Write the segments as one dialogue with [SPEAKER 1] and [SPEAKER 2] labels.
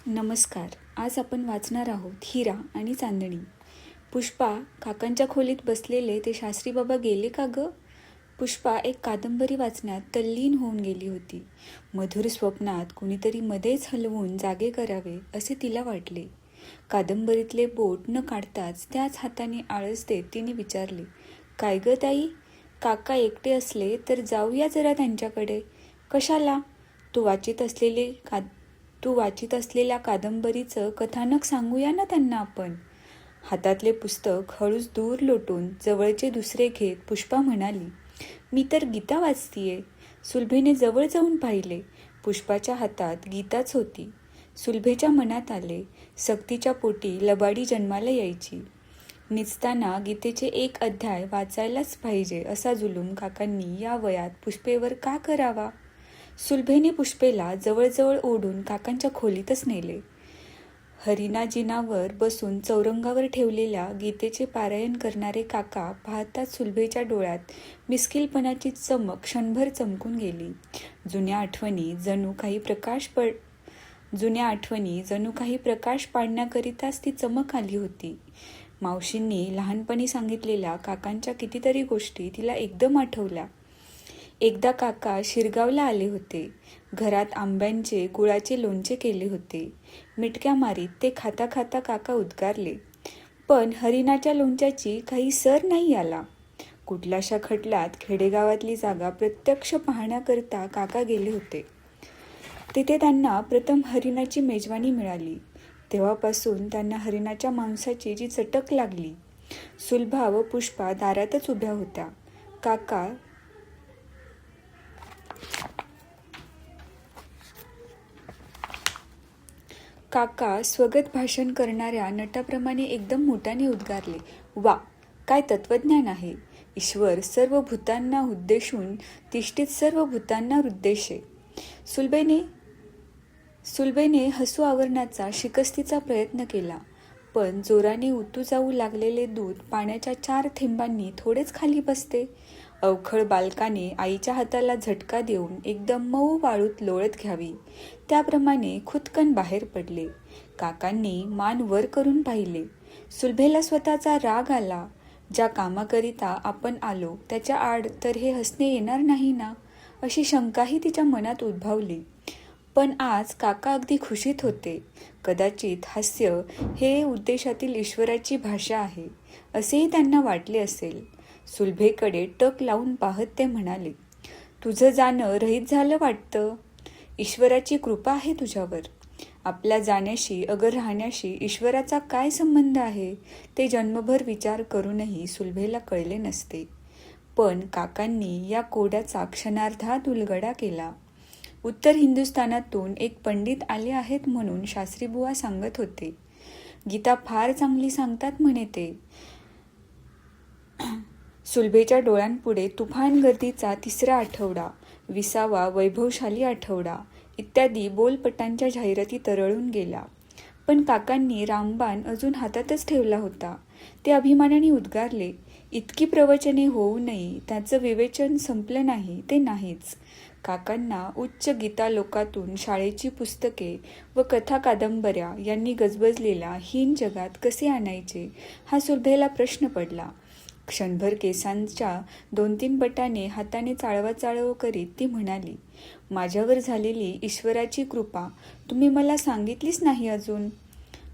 [SPEAKER 1] नमस्कार. आज आपण वाचणार आहोत हिरा आणि चांदणी. पुष्पा काकांच्या खोलीत बसलेले ते शास्त्री बाबा गेले का ग? पुष्पा एक कादंबरी वाचण्यात तल्लीन होऊन गेली होती. मधुर स्वप्नात कुणीतरी मध्येच हलवून जागे करावे असे तिला वाटले. कादंबरीतले बोट न काढताच त्याच हाताने आळस देत तिने विचारले, काय ग ताई? काका एकटे असले तर जाऊया जरा त्यांच्याकडे. कशाला? तू वाचित असलेल्या कादंबरीचं कथानक सांगूया ना त्यांना आपण. हातातले पुस्तक हळूच दूर लोटून जवळचे दुसरे घेत पुष्पा म्हणाली, मी तर गीता वाचतीये. सुलभेने जवळ जाऊन पाहिले. पुष्पाच्या हातात गीताच होती. सुलभेच्या मनात आले, सक्तीच्या पोटी लबाडी जन्माला यायची. निजताना गीतेचे एक अध्याय वाचायलाच पाहिजे असा जुलूम काकांनी या वयात पुष्पेवर का करावा? सुलभेने पुष्पेला जवळजवळ ओढून काकांच्या खोलीतच नेले. हरिनाजीनावर बसून चौरंगावर ठेवलेल्या गीतेचे पारायण करणारे काका पाहताच सुलभेच्या डोळ्यात मिस्किलपणाची चमक क्षणभर चमकून गेली. जुन्या आठवणी जणू काही प्रकाश पाडण्याकरिताच ती चमक आली होती. मावशींनी लहानपणी सांगितलेल्या काकांच्या कितीतरी गोष्टी तिला एकदम आठवल्या. एकदा काका शिरगावला आले होते. घरात आंब्यांचे गुळाचे लोणचे केले होते. मिटक्या मारीत ते खाता खाता काका उद्गारले, पण हरिणाच्या लोणच्याची काही सर नाही आला. कुठल्याशा खटल्यात खेडेगावातली जागा प्रत्यक्ष पाहण्याकरता काका गेले होते. तिथे त्यांना प्रथम हरिणाची मेजवानी मिळाली. तेव्हापासून त्यांना हरिणाच्या मांसाची जी चटक लागली. सुलभा व पुष्पा दारातच उभ्या होत्या. काका स्वगत भाषण करणाऱ्या नटाप्रमाणे एकदम मोठ्याने उद्गारले, वा, काय तत्वज्ञान आहे. ईश्वर सर्व भूतांना उद्देशून तिष्ठित सर्व भूतांना उद्देशे. सुलभेने हसू आवरण्याचा शिकस्तीचा प्रयत्न केला, पण जोराने उतू जाऊ लागलेले दूध पाण्याच्या 4 थेंबांनी थोडेच खाली बसते. अवखळ बालकाने आईच्या हाताला झटका देऊन एकदम मऊ वाळूत लोळत घ्यावी, त्याप्रमाणे खुदकन बाहेर पडले. काकांनी मान वर करून पाहिले. सुलभेला स्वतःचा राग आला. ज्या कामाकरिता आपण आलो त्याच्या आड तर हे हसणे येणार नाही ना, अशी शंकाही तिच्या मनात उद्भवली. पण आज काका अगदी खुशीत होते. कदाचित हास्य हे उद्देशातील ईश्वराची भाषा आहे असेही त्यांना वाटले असेल. सुलभेकडे टक लावून पाहत ते म्हणाले, तुझं जाणं रहित झालं वाटतं. ईश्वराची कृपा आहे तुझ्यावर. आपल्या जाण्याशी अगर राहण्याशी ईश्वराचा काय संबंध आहे ते जन्मभर विचार करूनही सुलभेला कळले नसते. पण काकांनी या कोड्याचा क्षणार्धात उलगडा केला. उत्तर हिंदुस्थानातून एक पंडित आले आहेत म्हणून शास्त्रीबुवा सांगत होते. गीता फार चांगली सांगतात म्हणे ते. सुलभेच्या डोळ्यांपुढे तुफान गर्दीचा 3रा आठवडा, 20वा वैभवशाली आठवडा इत्यादी बोलपटांच्या जाहिराती तरळून गेल्या. पण काकांनी रामबाण अजून हातातच ठेवला होता. ते अभिमानाने उद्गारले, इतकी प्रवचने होऊनही त्याचं विवेचन संपलं नाही ते नाहीच. काकांना उच्च गीतालोकातून शाळेची पुस्तके व कथा कादंबऱ्या यांनी गजबजलेल्या हीन जगात कसे आणायचे हा सुलभेला प्रश्न पडला. क्षणभर केसांच्या 2-3 बटाने हाताने चाळवा करीत ती म्हणाली, माझ्यावर झालेली ईश्वराची कृपा तुम्ही मला सांगितलीच नाही अजून.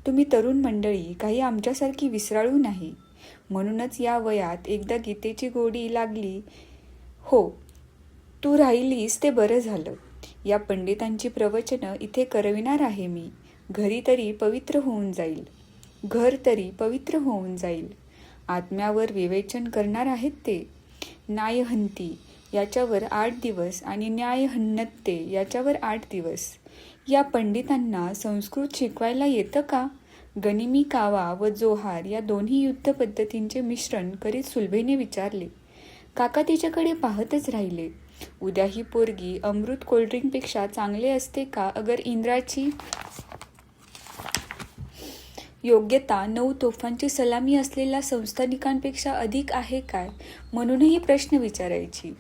[SPEAKER 1] तुम्ही तरुण मंडळी काही आमच्यासारखी विसराळू नाही. म्हणूनच या वयात एकदा गीतेची गोडी लागली. हो, तू राहिलीस ते बरं झालं. या पंडितांची प्रवचनं इथे करविणार आहे मी. घर तरी पवित्र होऊन जाईल. आत्म्यावर विवेचन करणार आहेत ते. न्यायहंती याच्यावर 8 दिवस आणि न्यायहन्नत्ते याच्यावर 8 दिवस. या पंडितांना संस्कृत शिकवायला येतं का? गनिमी कावा व जोहार या दोन्ही युद्ध पद्धतींचे मिश्रण करीत सुलभेने विचारले. काका तिच्याकडे पाहतच राहिले. उद्या ही पोरगी अमृत कोल्ड्रिंकपेक्षा चांगले असते का अगर इंद्राची योग्यता 9 तोफांची सलामी असलेल्या संस्थानिकांपेक्षा अधिक आहे काय म्हणूनही प्रश्न विचारायची.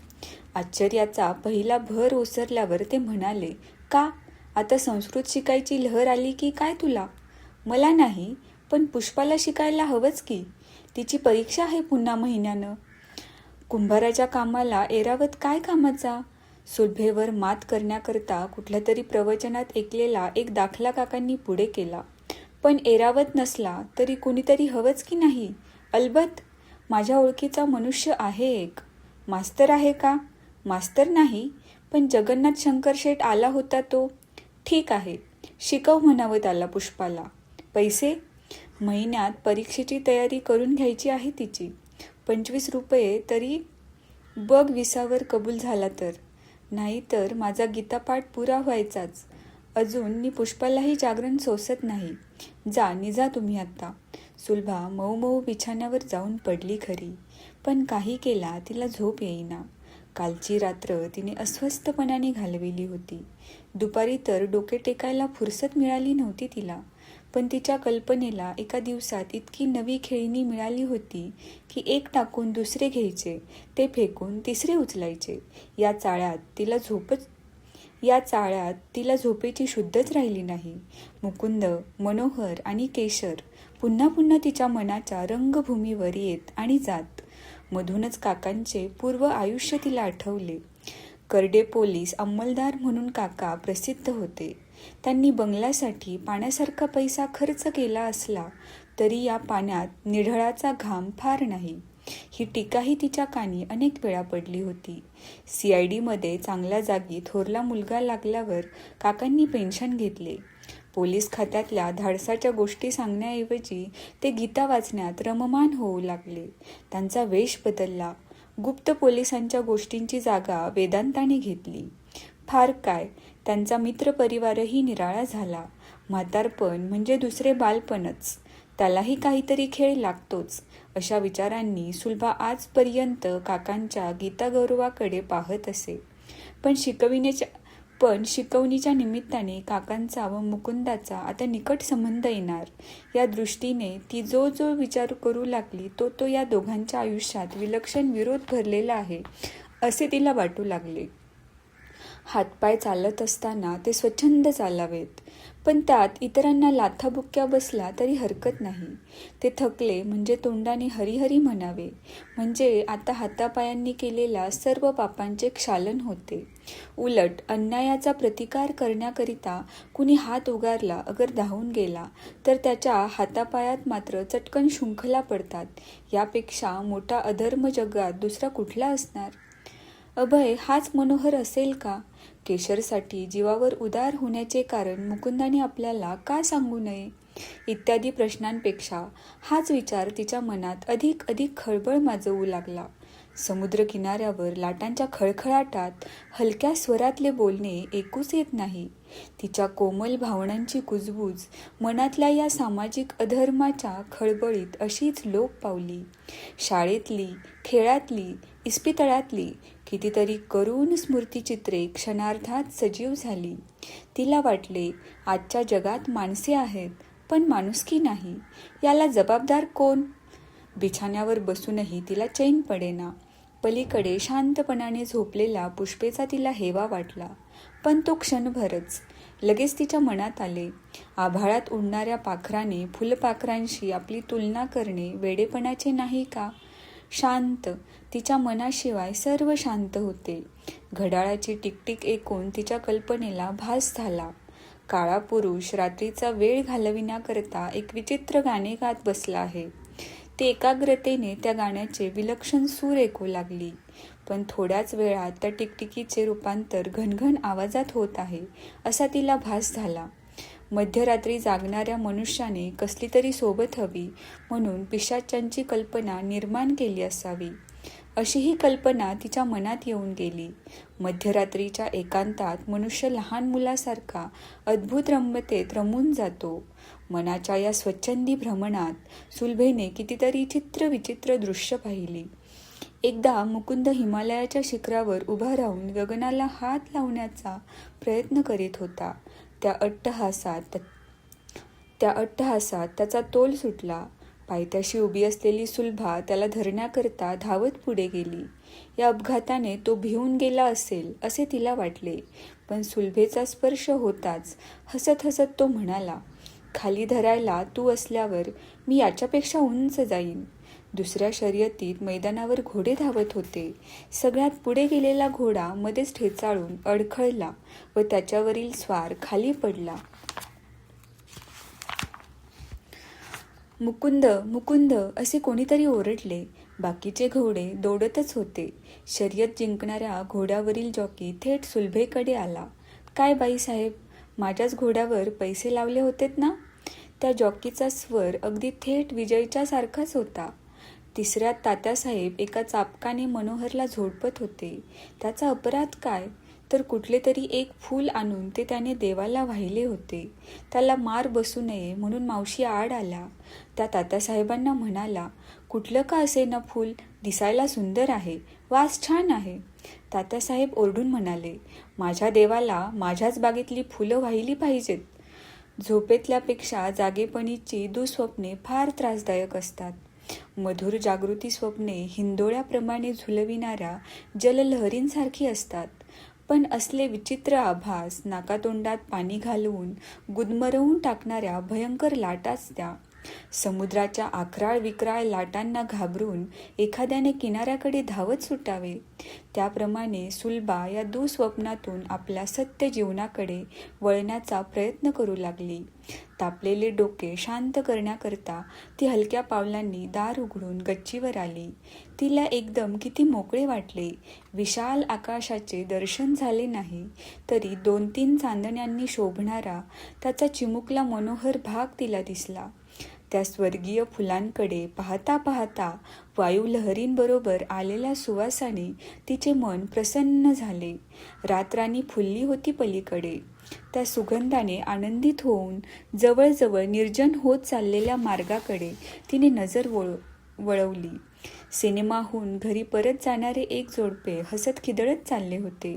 [SPEAKER 1] आश्चर्याचा पहिला भर ओसरल्यावर ते म्हणाले, का? आता संस्कृत शिकायची लहर आली की काय तुला? मला नाही, पण पुष्पाला शिकायला हवंच की. तिची परीक्षा आहे पुन्हा महिन्यानं. कुंभाराच्या कामाला एरावत काय कामाचा? सुलभेवर मात करण्याकरता कुठल्या तरी प्रवचनात ऐकलेला एक दाखला काकांनी पुढे केला. पण एरावत नसला तरी कुणीतरी हवंच की नाही? अलबत्त, माझ्या ओळखीचा मनुष्य आहे एक. मास्तर आहे का? मास्तर नाही, पण जगन्नाथ शंकर शेठ आला होता तो. ठीक आहे, शिकव म्हणावं त्याला पुष्पाला. पैसे? महिन्यात परीक्षेची तयारी करून घ्यायची आहे तिची. 25 रुपये तरी बघ 20वर कबूल झाला तर. नाहीतर माझा गीतापाठ पुरा व्हायचाच. अजून मी पुष्पालाही जागरण सोसत नाही. जा निजा तुम्ही आत्ता. सुलभा मऊ मऊ बिछाण्यावर जाऊन पडली खरी, पण काही केला तिला झोप येईना. कालची रात्र तिने अस्वस्थपणाने घालविली होती. दुपारी तर डोके टेकायला फुरसत मिळाली नव्हती तिला. पण तिच्या कल्पनेला एका दिवसात इतकी नवी खेळणी मिळाली होती की एक टाकून दुसरे घ्यायचे, ते फेकून तिसरे उचलायचे. या चाळ्यात तिला झोपेची शुद्धच राहिली नाही. मुकुंद, मनोहर आणि केशर पुन्हा पुन्हा तिच्या मनाच्या रंगभूमीवर येत आणि जात. मधूनच काकांचे पूर्व आयुष्य तिला आठवले. करडे पोलीस अंमलदार म्हणून काका प्रसिद्ध होते. त्यांनी बंगल्यासाठी पाण्यासारखा पैसा खर्च केला असला तरी या पाण्यात निढळाचा घाम फार नाही. ही टीकाही तिच्या कानी अनेक वेळा पडली होती. CIDमध्ये चांगल्या जागी थोरला मुलगा लागल्यावर काकांनी पेन्शन घेतले. पोलीस खात्यातल्या धाडसाच्या गोष्टी सांगण्याऐवजी ते गीता वाचण्यात रममाण होऊ लागले. त्यांचा वेश बदलला. गुप्त पोलिसांच्या गोष्टींची जागा वेदांताने घेतली. फार काय, त्यांचा मित्रपरिवारही निराळा झाला. म्हातारपण म्हणजे दुसरे बालपणच, त्यालाही काहीतरी खेळ लागतोच. अशा विचारांनी सुलभा आजपर्यंत काकांच्या गीतागौरवाकडे पाहत असे. पण शिकवणीच्या निमित्ताने काकांचा व मुकुंदाचा आता निकट संबंध येणार या दृष्टीने ती जो जो विचार करू लागली तो या दोघांच्या आयुष्यात विलक्षण विरोध भरलेला आहे असे तिला वाटू लागले. हातपाय चालत असताना ते स्वच्छंद चालावेत, पण त्यात इतरांना लाथाबुक्क्या बसला तरी हरकत नाही. ते थकले म्हणजे तोंडाने हरिहरी म्हणावे, म्हणजे आता हातापायांनी केलेल्या सर्व पापांचे क्षालन होते. उलट अन्यायाचा प्रतिकार करण्याकरिता कुणी हात उगारला अगर धावून गेला तर त्याच्या हातापायात मात्र चटकन शृंखला पडतात. यापेक्षा मोठा अधर्म जगात दुसरा कुठला असणार? अभय हाच मनोहर असेल का? केशरसाठी जीवावर उदार होण्याचे कारण मुकुंदाने आपल्याला का सांगू नये? इत्यादी प्रश्नांपेक्षा हाच विचार तिच्या मनात अधिक अधिक खळबळ माजवू लागला. समुद्रकिनाऱ्यावर लाटांच्या खळखळाटात हलक्या स्वरातले बोलणे ऐकूच येत नाही. तिच्या कोमल भावनांची कुजबूज मनातल्या या सामाजिक अधर्माच्या खळबळीत अशीच लोप पावली. शाळेतली, खेळातली, इस्पितळातली कितीतरी करुण स्मृतिचित्रे क्षणार्धात सजीव झाली. तिला वाटले, आजच्या जगात माणसे आहेत, पण माणुसकी नाही. याला जबाबदार कोण? बिछाण्यावर बसूनही तिला चैन पडेना. पलीकडे शांतपणाने झोपलेला पुष्पेचा तिला हेवा वाटला, पण तो क्षणभरच. लगेच तिच्या मनात आले, आभाळात उडणाऱ्या पाखराने फुलपाखरांशी आपली तुलना करणे वेडेपणाचे नाही का? शांत, तिच्या मनाशिवाय सर्व शांत होते. घड्याळाची टिकटिक ऐकून तिच्या कल्पनेला भास झाला. काळा पुरुष रात्रीचा वेळ घालविण्याकरता एक विचित्र गाणे गात बसला आहे. ती एकाग्रतेने त्या गाण्याचे विलक्षण सूर ऐकू लागली. पण थोड्याच वेळात त्या टिकटिकीचे रूपांतर घनघन आवाजात होत आहे असा तिला भास झाला. मध्यरात्री जागणाऱ्या मनुष्याने कसली तरी सोबत हवी म्हणून पिशाच्यांची कल्पना निर्माण केली असावी, अशी ही कल्पना तिच्या मनात येऊन गेली. मध्यरात्रीच्या एकांतात मनुष्य लहान मुलासारखा अद्भुत रम्यतेत रमून जातो. मनाच्या या स्वच्छंदी भ्रमणात सुलभेने कितीतरी चित्रविचित्र दृश्य पाहिली. एकदा मुकुंद हिमालयाच्या शिखरावर उभा राहून गगनाला हात लावण्याचा प्रयत्न करीत होता. त्या अट्टहासात त्याचा तोल सुटला. पायथ्याशी उभी असलेली सुलभा त्याला धरण्याकरता धावत पुढे गेली. या अपघाताने तो भिवून गेला असेल असे तिला वाटले, पण सुलभेचा स्पर्श होताच हसत हसत तो म्हणाला, खाली धरायला तू असल्यावर मी याच्यापेक्षा उंच जाईन. दुसऱ्या शर्यतीत मैदानावर घोडे धावत होते. सगळ्यात पुढे गेलेला घोडा मध्येच ठेचाळून अडखळला व त्याच्यावरील स्वार खाली पडला. मुकुंद, मुकुंद असे कोणीतरी ओरडले. बाकीचे घोडे दौडतच होते. शर्यत जिंकणाऱ्या घोड्यावरील जॉकी थेट सुलभेकडे आला. काय बाईसाहेब, माझ्याच घोड्यावर पैसे लावले होतेत ना? त्या जॉकीचा स्वर अगदी थेट विजयच्या सारखाच होता. तिसऱ्यात तात्यासाहेब एका चापकाने मनोहरला झोडपत होते. त्याचा अपराध काय? तर कुठले तरी एक फूल आणून ते त्याने देवाला वाहिले होते. त्याला मार बसू नये म्हणून मावशी आड आला. त्या तात्यासाहेबांना म्हणाला, कुठलं का असे ना फूल, दिसायला सुंदर आहे, वास छान आहे. तात्यासाहेब ओरडून म्हणाले, माझ्या देवाला माझ्याच बागेतली फुलं वाहिली पाहिजेत. झोपेतल्यापेक्षा जागेपणीची दुःस्वप्ने फार त्रासदायक असतात. मधुर जागृती स्वप्ने हिंदोळ्याप्रमाणे झुलविणाऱ्या जललहरींसारखी असतात. पण असले विचित्र आभास नाकातोंडात पाणी घालवून गुदमरवून टाकणाऱ्या भयंकर लाटाच त्या. समुद्राच्या आकराळ विक्राळ लाटांना घाबरून एखाद्याने किनाऱ्याकडे धावत सुटावे, त्याप्रमाणे सुलभा या दुःस्वप्नातून आपल्या सत्य जीवनाकडे वळण्याचा प्रयत्न करू लागली. तापलेले डोके शांत करण्याकरता ती हलक्या पावलांनी दार उघडून गच्चीवर आली. तिला एकदम किती मोकळे वाटले. विशाल आकाशाचे दर्शन झाले नाही तरी 2-3 चांदण्यांनी शोभणारा त्याचा चिमुकला मनोहर भाग तिला दिसला. त्या स्वर्गीय फुलांकडे पाहता पाहता वायुलहरींबरोबर आलेल्या सुवासाने तिचे मन प्रसन्न झाले. रातराणी फुलली होती पलीकडे. त्या सुगंधाने आनंदित होऊन जवळजवळ निर्जन होत चाललेल्या मार्गाकडे तिने नजर वळवली. सिनेमाहून घरी परत जाणारे एक जोडपे हसत खिदळत चालले होते.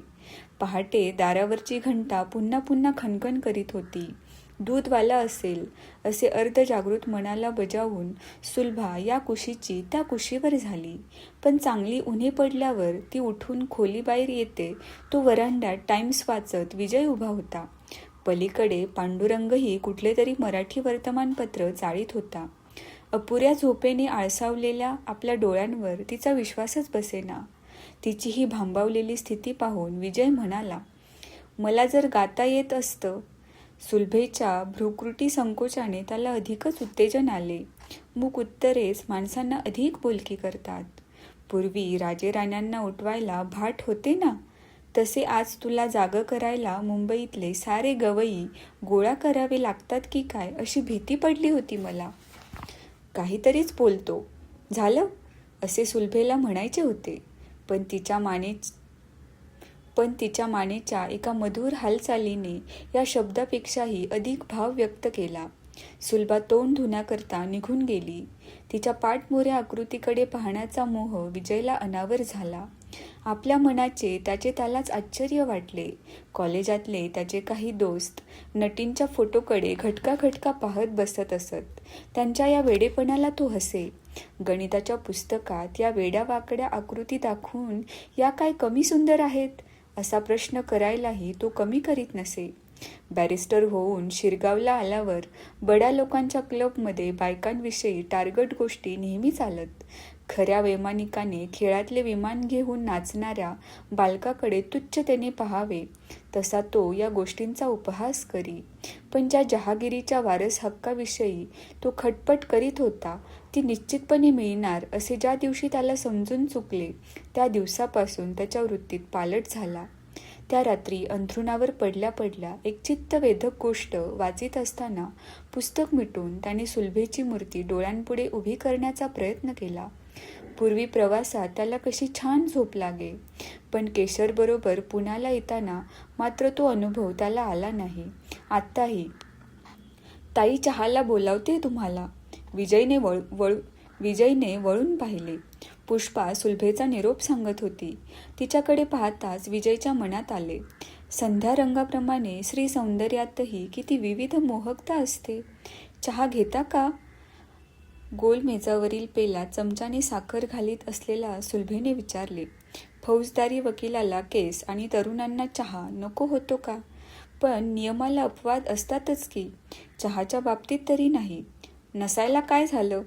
[SPEAKER 1] पहाटे दारावरची घंटा पुन्हा पुन्हा खणखण करीत होती. दूधवाला असेल असे अर्धजागृत मनाला बजावून सुलभा या कुशीची त्या कुशीवर झाली. पण चांगली उन्हे पडल्यावर ती उठून खोलीबाहेर येते तो वरांड्यात टाइम्स वाचत विजय उभा होता. पलीकडे पांडुरंगही कुठले तरी मराठी वर्तमानपत्र चाळीत होता. अपुऱ्या झोपेने आळसावलेल्या आपल्या डोळ्यांवर तिचा विश्वासच बसेना. तिची ही भांबावलेली स्थिती पाहून विजय म्हणाला, मला जर गाता येत असतं. सुलभेच्या भ्रूकुटी संकोचाने त्याला अधिकच उत्तेजन आले. मूक उत्तरेच माणसांना अधिक बोलकी करतात. पूर्वी राजेराण्यांना उठवायला भाट होते ना, तसे आज तुला जागं करायला मुंबईतले सारे गवई गोळा करावे लागतात की काय अशी भीती पडली होती मला. काहीतरीच बोलतो झालं असे सुलभेला म्हणायचे होते, पण तिच्या मानेच्या एका मधुर हालचालीने या शब्दापेक्षाही अधिक भाव व्यक्त केला. सुलभा तोंड धुण्याकरता निघून गेली. तिच्या पाठमोऱ्या आकृतीकडे पाहण्याचा मोह विजयला अनावर झाला. आपल्या मनाचे त्यालाच आश्चर्य वाटले. कॉलेजातले त्याचे काही दोस्त नटींच्या फोटोकडे घटका पाहत बसत असत. त्यांच्या या वेडेपणाला तो हसे. गणिताच्या पुस्तकात या वेड्यावाकड्या आकृती दाखवून या काय कमी सुंदर आहेत असा प्रश्न करायलाही तो कमी करीत नसे. बॅरिस्टर होऊन शिरगावला आल्यावर बड्या लोकांच्या क्लबमध्ये बायकांविषयी टार्गट गोष्टी नेहमी चालत. खऱ्या वैमानिकाने खेळातले विमान घेऊन नाचणाऱ्या बालकाकडे तुच्छतेने पाहावे तसा तो या गोष्टींचा उपहास करी. पण ज्या जहागिरीच्या वारस हक्काविषयी तो खटपट करीत होता ती निश्चितपणे मिळणार असे ज्या दिवशी त्याला समजून चुकले त्या दिवसापासून त्याच्या वृत्तीत पालट झाला. त्या रात्री अंथरुणावर पडल्या पडल्या एक चित्तवेधक गोष्ट वाचित असताना पुस्तक मिटून त्याने सुलभेची मूर्ती डोळ्यांपुढे उभी करण्याचा प्रयत्न केला. पूर्वी प्रवासात त्याला कशी छान झोप लागे, पण केशरबरोबर पुण्याला येताना मात्र तो अनुभव त्याला आला नाही. आत्ताही ताई चहाला बोलावते तुम्हाला. विजयने वळून पाहिले. पुष्पा सुलभेचा निरोप सांगत होती. तिच्याकडे पाहताच विजयच्या मनात आले, संध्या रंगाप्रमाणे श्री सौंदर्यातही किती विविध मोहकता असते. चहा घेता का? गोल मेजावरील पेला चमच्याने साखर घालीत असलेला सुलभेने विचारले. फौजदारी वकिलाला केस आणि तरुणांना चहा नको होतो का? पण नियमाला अपवाद असतातच की. चहाच्या बाबतीत तरी नाही. नसायला काय झालं?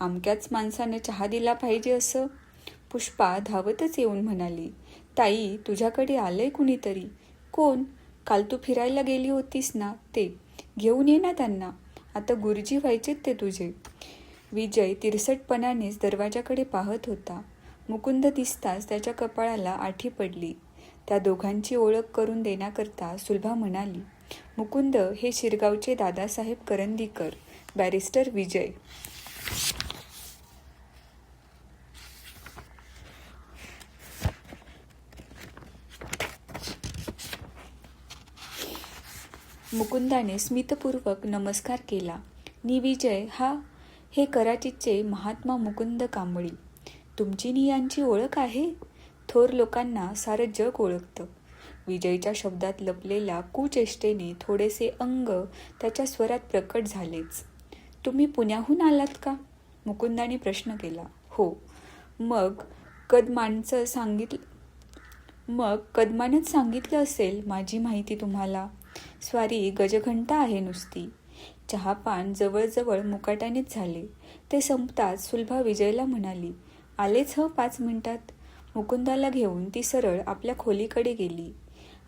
[SPEAKER 1] अमक्याच माणसानं चहा दिला पाहिजे असं? पुष्पा धावतच येऊन म्हणाली, ताई, तुझ्याकडे आलंय कुणीतरी. कोण? काल तू फिरायला गेली होतीस ना ते. घेऊन ये ना त्यांना. आता गुरुजी व्हायचेत ते तुझे. विजय तिरसटपणानेच दरवाजाकडे पाहत होता. मुकुंद दिसताच त्याच्या कपाळाला आठी पडली. त्या दोघांची ओळख करून देण्याकरता सुलभा म्हणाली, मुकुंद हे शिरगावचे दादासाहेब करंदीकर, बॅरिस्टर विजय. मुकुंदाने स्मितपूर्वक नमस्कार केला. नि विजय हे कराचीचे महात्मा मुकुंद कांबळी. तुमची नि यांची ओळख आहे? थोर लोकांना सारं जग ओळखतं. विजयच्या शब्दात लपलेल्या कुचेष्टेने थोडेसे अंग त्याच्या स्वरात प्रकट झालेच. तुम्ही पुण्याहून आलात का? मुकुंदाने प्रश्न केला. हो. मग कदमानच सांगितलं असेल माझी माहिती तुम्हाला. स्वारी गजघंटा आहे नुसती. चहापान जवळजवळ मुकाट्यानेच झाले. ते संपताच सुलभा विजयला म्हणाली, आलेच 5 मिनिटात. मुकुंदाला घेऊन ती सरळ आपल्या खोलीकडे गेली.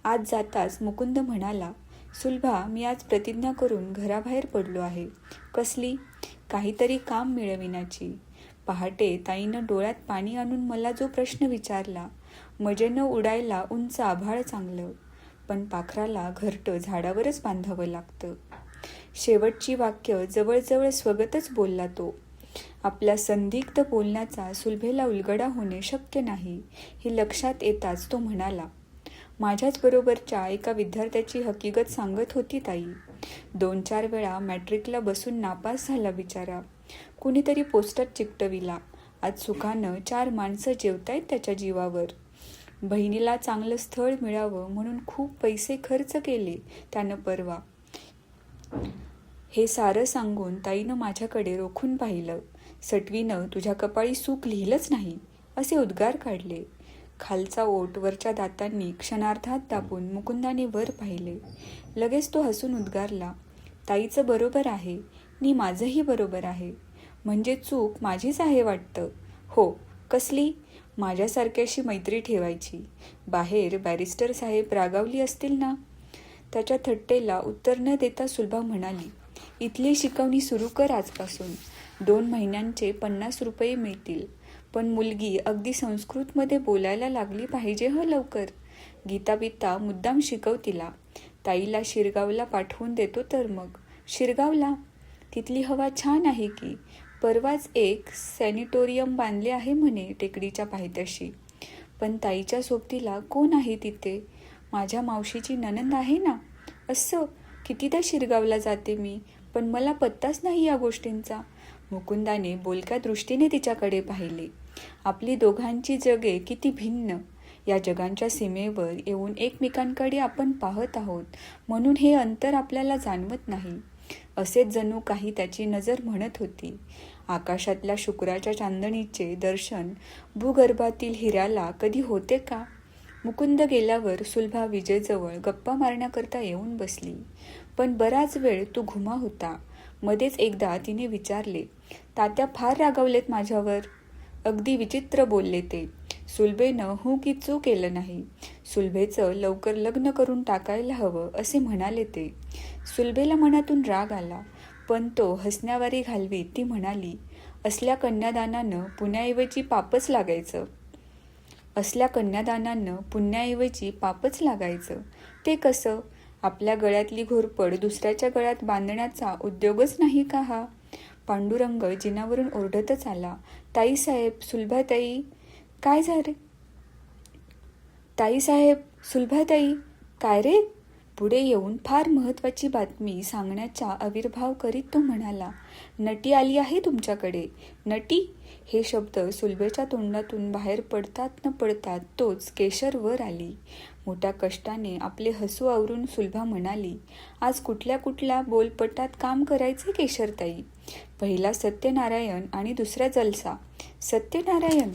[SPEAKER 1] आज जाताच मुकुंद म्हणाला, सुलभा, मी आज प्रतिज्ञा करून घराबाहेर पडलो आहे. कसली? काहीतरी काम मिळविण्याची. पहाटे ताईनं डोळ्यात पाणी आणून मला जो प्रश्न विचारला, मजेनं उडायला उंच आभाळ चांगलं, पण पाखराला घरटं झाडावरच बांधावं लागतं. शेवटची वाक्य जवळजवळ स्वगतच बोलला तो. आपल्या संदिग्ध बोलण्याचा सुलभेला उलगडा होणे शक्य नाही हे लक्षात येताच तो म्हणाला, माझ्याच बरोबरच्या एका विद्यार्थ्याची हकीकत सांगत होती ताई. 2-4 वेळा मॅट्रिकला बसून नापास झाला बिचारा. कुणीतरी पोस्टर चिकटविला. आज सुखानं 4 माणसं जेवतायत त्याच्या जीवावर. बहिणीला चांगलं स्थळ मिळावं म्हणून खूप पैसे खर्च केले त्यानं परवा. हे सारं सांगून ताईनं माझ्याकडे रोखून पाहिलं. सटवीनं तुझ्या कपाळी सुख लिहिलंच नाही असे उद्गार काढले. खालचा ओठ वरच्या दातांनी क्षणार्धात दाबून मुकुंदाने वर पाहिले. लगेच तो हसून उद्गारला, ताईचं बरोबर आहे, नि माझंही बरोबर आहे. म्हणजे चूक माझीच आहे वाटतं. हो. कसली? माझ्यासारख्याशी मैत्री ठेवायची. बाहेर बॅरिस्टर साहेब रागावली असतील ना? त्याच्या थट्टेला उत्तर न देता सुलभा म्हणाली, इथली शिकवणी सुरू कर आजपासून. 2 महिन्यांचे 50 रुपये मिळतील. पण मुलगी अगदी संस्कृतमध्ये बोलायला लागली पाहिजे लवकर. गीता मुद्दाम शिकव तिला. ताईला शिरगावला पाठवून देतो तर मग. शिरगावला? तिथली हवा छान आहे की. परवाच एक सॅनिटोरियम बांधले आहे म्हणे टेकडीच्या पायथ्याशी. पण ताईच्या सोबतीला कोण आहे तिथे? माझ्या मावशीची नणंद आहे ना. असं कितीदा शिरगावला जाते मी, पण मला पत्ताच नाही या गोष्टींचा. मुकुंदाने बोलक्या दृष्टीने तिच्याकडे पाहिले. आपली दोघांची जगे किती भिन्न. या जगांच्या सीमेवर येऊन एकमेकांकडे आपण पाहत आहोत म्हणून हे अंतर आपल्याला जाणवत नाही. असेच जणू काही त्याची नजर म्हणत होती. आकाशातल्या शुक्राच्या चांदणीचे दर्शन भूगर्भातील हिऱ्याला कधी होते का? मुकुंद गेल्यावर सुलभा विजयजवळ गप्पा मारण्याकरता येऊन बसली. पण बराच वेळ तो घुमा होता. मध्येच एकदा तिने विचारले, तात्या फार रागावलेत माझ्यावर. अगदी विचित्र बोलले ते. सुलभेनं हू की चू केलं नाही. सुलभेचं लवकर लग्न करून टाकायला हवं असे म्हणाले ते. सुलभेला मनातून राग आला, पण तो हसण्यावारी घालवीत ती म्हणाली, असल्या कन्यादानानं पुण्याऐवजी पापच लागायचं. असल्या कन्यादानानं पुण्याऐवजी पापच लागायचं. ते कसं? आपल्या गळ्यातली घोरपड दुसऱ्याच्या गळ्यात बांधण्याचा उद्योगच नाही का हा? पांडुरंग जिनावरून ओरडतच आला, ताईसाहेब, सुलभाताई. काय झाले? ताईसाहेब, सुलभाताई. काय रे? पुढे येऊन फार महत्त्वाची बातमी सांगण्याचा आविर्भाव करीत तो म्हणाला, नटी आली आहे तुमच्याकडे. नटी? हे शब्द सुलभेच्या तोंडातून बाहेर पडतात न पडतात तोच केशर वर आली. मोठ्या कष्टाने आपले हसू आवरून सुलभा म्हणाली, आज कुठल्या बोलपटात काम करायचे केशरताई? पहिला सत्यनारायण आणि दुसरा जलसा. सत्यनारायण?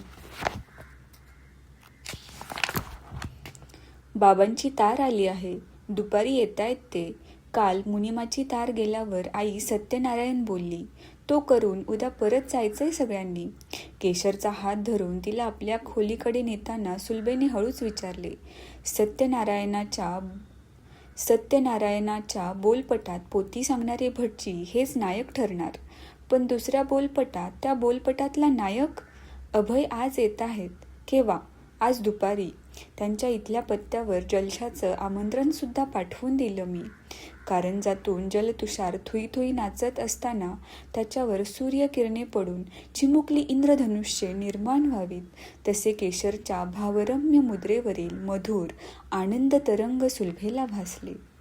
[SPEAKER 1] बाबांची तार आली आहे. दुपारी येतायत ते. काल मुनिमाची तार गेल्यावर आई सत्यनारायण बोलली. तो करून उद्या परत जायचंय सगळ्यांनी. केशरचा हात धरून तिला आपल्या खोलीकडे नेताना सुलभेने हळूच विचारले. सत्यनारायणाच्या बोलपटात पोथी सांगणारे भटजी हेच नायक ठरणार. पण दुसऱ्या बोलपटात, त्या बोलपटातला नायक? अभय आज येत आहेत. केव्हा? आज दुपारी. त्यांच्या इथल्या पत्त्यावर जलशाचं आमंत्रणसुद्धा पाठवून दिलं मी. कारंजातून जलतुषार थुई थुई नाचत असताना त्याच्यावर सूर्यकिरणे पडून चिमुकली इंद्रधनुष्ये निर्माण व्हावीत, तसे केशरच्या भावरम्य मुद्रेवरील मधुर आनंद तरंग सुलभेला भासले.